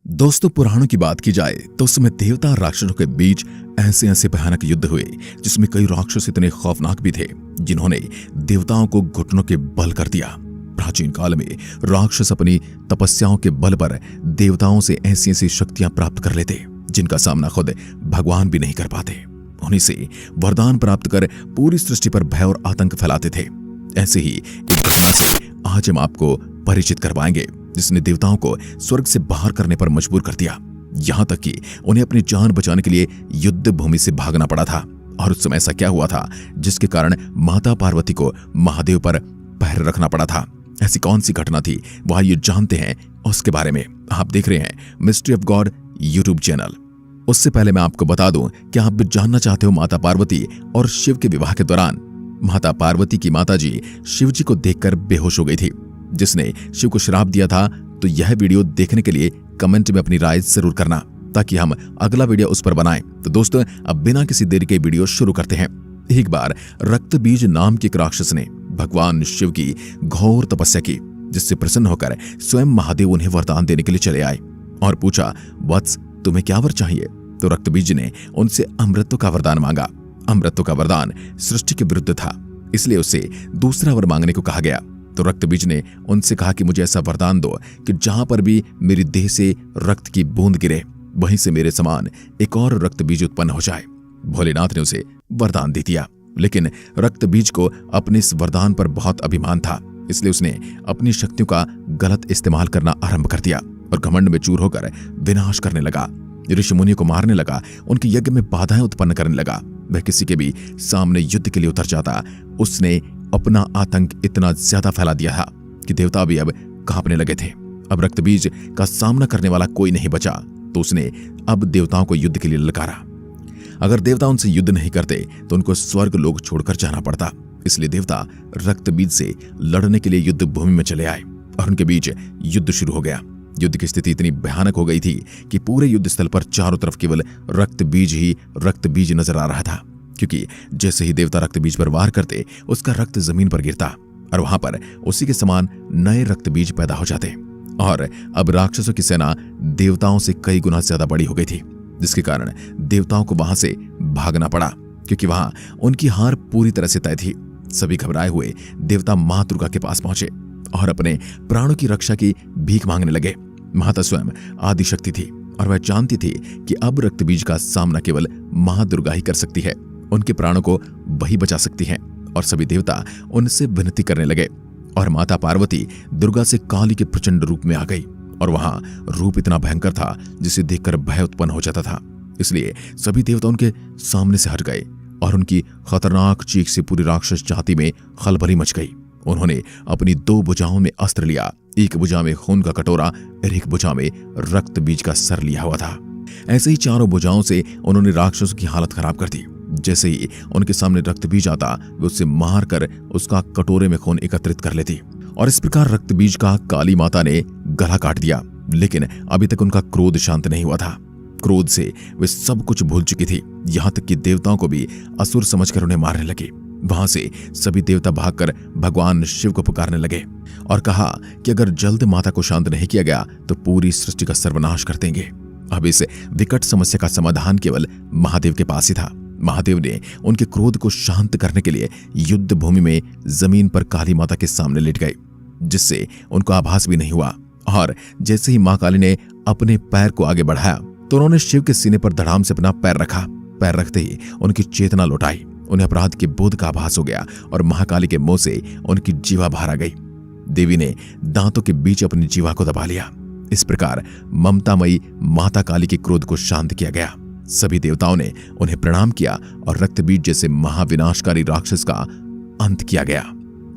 दोस्तों, पुराणों की बात की जाए तो उसमें देवता और राक्षसों के बीच ऐसे ऐसे भयानक युद्ध हुए जिसमें कई राक्षस इतने खौफनाक भी थे जिन्होंने देवताओं को घुटनों के बल कर दिया। प्राचीन काल में राक्षस अपनी तपस्याओं के बल पर देवताओं से ऐसी ऐसी शक्तियां प्राप्त कर लेते जिनका सामना खुद भगवान भी नहीं कर पाते। उन्हीं से वरदान प्राप्त कर पूरी सृष्टि पर भय और आतंक फैलाते थे। ऐसे ही एक घटना से आज हम आपको परिचित करवाएंगे जिसने देवताओं को स्वर्ग से बाहर करने पर मजबूर कर दिया, यहां तक कि उन्हें अपनी जान बचाने के लिए युद्ध भूमि से भागना पड़ा था। और उस समय ऐसा क्या हुआ था जिसके कारण माता पार्वती को महादेव पर पैर रखना पड़ा था? ऐसी कौन सी घटना थी, वो आइए जानते हैं उसके बारे में। आप देख रहे हैं mystery of God YouTube channel. उससे पहले मैं आपको बता दूं कि आप भी जानना चाहते हो माता पार्वती और शिव के विवाह के दौरान माता पार्वती की माताजी शिव जी को देखकर बेहोश हो गई थी, जिसने शिव को श्राप दिया था। तो यह वीडियो देखने के लिए कमेंट में अपनी राय जरूर करना ताकि हम अगला वीडियो उस पर बनाएं। तो दोस्तों, अब बिना किसी देरी के वीडियो शुरू करते हैं। एक बार रक्तबीज नाम के एक राक्षस ने भगवान शिव की घोर तपस्या की, जिससे प्रसन्न होकर स्वयं महादेव उन्हें वरदान देने के लिए चले आए और पूछा, वत्स तुम्हें क्या वर चाहिए? तो रक्तबीज ने उनसे अमृतत्व का वरदान मांगा। अमृतत्व का वरदान सृष्टि के विरुद्ध था, इसलिए उसे दूसरा वर मांगने को कहा गया। तो रक्तबीज ने उनसे कहा कि मुझे ऐसा वरदान दो कि जहां पर भी मेरी देह से रक्त की बूंद गिरे वहीं से मेरे समान एक और रक्तबीज उत्पन्न हो जाए। भोलेनाथ ने उसे वरदान दे दिया, लेकिन रक्तबीज को अपने इस वरदान पर बहुत अभिमान था, इसलिए उसने अपनी शक्तियों का गलत इस्तेमाल करना आरंभ कर दिया और घमंड में चूर होकर विनाश करने लगा। ऋषि मुनियों को मारने लगा, उनके यज्ञ में बाधाएं उत्पन्न करने लगा। वह किसी के भी सामने युद्ध के लिए उतर जाता। उसने अपना आतंक इतना ज्यादा फैला दिया था कि देवता भी अब कांपने लगे थे। अब रक्तबीज का सामना करने वाला कोई नहीं बचा, तो उसने अब देवताओं को युद्ध के लिए ललकारा। अगर देवता उनसे युद्ध नहीं करते तो उनको स्वर्ग लोक छोड़कर जाना पड़ता। इसलिए देवता रक्तबीज से लड़ने के लिए युद्ध भूमि में चले आए और उनके बीच युद्ध शुरू हो गया। युद्ध की स्थिति इतनी भयानक हो गई थी कि पूरे युद्ध स्थल पर चारों तरफ केवल रक्तबीज ही रक्तबीज नजर आ रहा था, क्योंकि जैसे ही देवता रक्तबीज पर वार करते उसका रक्त जमीन पर गिरता और वहां पर उसी के समान नए रक्तबीज पैदा हो जाते। और अब राक्षसों की सेना देवताओं से कई गुना ज्यादा बड़ी हो गई थी, जिसके कारण देवताओं को वहां से भागना पड़ा, क्योंकि वहां उनकी हार पूरी तरह से तय थी। सभी घबराए हुए देवता मां दुर्गा के पास पहुंचे और अपने प्राणों की रक्षा की भीख मांगने लगे। माता स्वयं आदिशक्ति थी और वह जानती थी कि अब रक्तबीज का सामना केवल मां दुर्गा ही कर सकती है। उनके प्राणों को वही बचा सकती हैं। और सभी देवता उनसे विनती करने लगे और माता पार्वती दुर्गा से काली के प्रचंड रूप में आ गई और वहां रूप इतना भयंकर था जिसे देखकर भय उत्पन्न हो जाता था। इसलिए सभी देवता उनके सामने से हट गए और उनकी खतरनाक चीख से पूरी राक्षस जाति में खलबली मच गई। उन्होंने अपनी दो भुजाओं में अस्त्र लिया, एक भुजा में खून का कटोरा और एक भुजा में रक्तबीज का सर लिया हुआ था। ऐसे ही चारों भुजाओं से उन्होंने राक्षसों की हालत खराब कर दी। जैसे ही उनके सामने रक्तबीज आता वे उसे मार कर उसका कटोरे में खून एकत्रित कर लेती और इस प्रकार रक्तबीज का काली माता ने गला काट दिया। लेकिन अभी तक उनका क्रोध शांत नहीं हुआ था। क्रोध से वे सब कुछ भूल चुकी थी, यहाँ तक कि देवताओं को भी असुर समझकर उन्हें मारने लगे। वहां से सभी देवता भागकर भगवान शिव को पुकारने लगे और कहा कि अगर जल्द माता को शांत नहीं किया गया तो पूरी सृष्टि का सर्वनाश कर देंगे। अब इस विकट समस्या का समाधान केवल महादेव के पास ही था। महादेव ने उनके क्रोध को शांत करने के लिए युद्ध भूमि में जमीन पर काली माता के सामने लेट गए, जिससे उनको आभास भी नहीं हुआ। और जैसे ही मां काली ने अपने पैर को आगे बढ़ाया तो उन्होंने शिव के सीने पर धड़ाम से अपना पैर रखा। पैर रखते ही उनकी चेतना लौट आई। उन्हें अपराध के बोध का आभास हो गया और महाकाली के मुंह से उनकी जीवा बाहर आ गई। देवी ने दांतों के बीच अपनी जीवा को दबा लिया। इस प्रकार ममतामयी माता काली के क्रोध को शांत किया गया। सभी देवताओं ने उन्हें प्रणाम किया और रक्तबीज जैसे महाविनाशकारी राक्षस का अंत किया गया।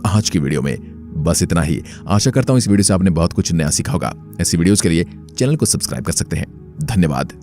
आज की वीडियो में बस इतना ही। आशा करता हूं इस वीडियो से आपने बहुत कुछ नया सीखा होगा। ऐसी वीडियोस के लिए चैनल को सब्सक्राइब कर सकते हैं। धन्यवाद।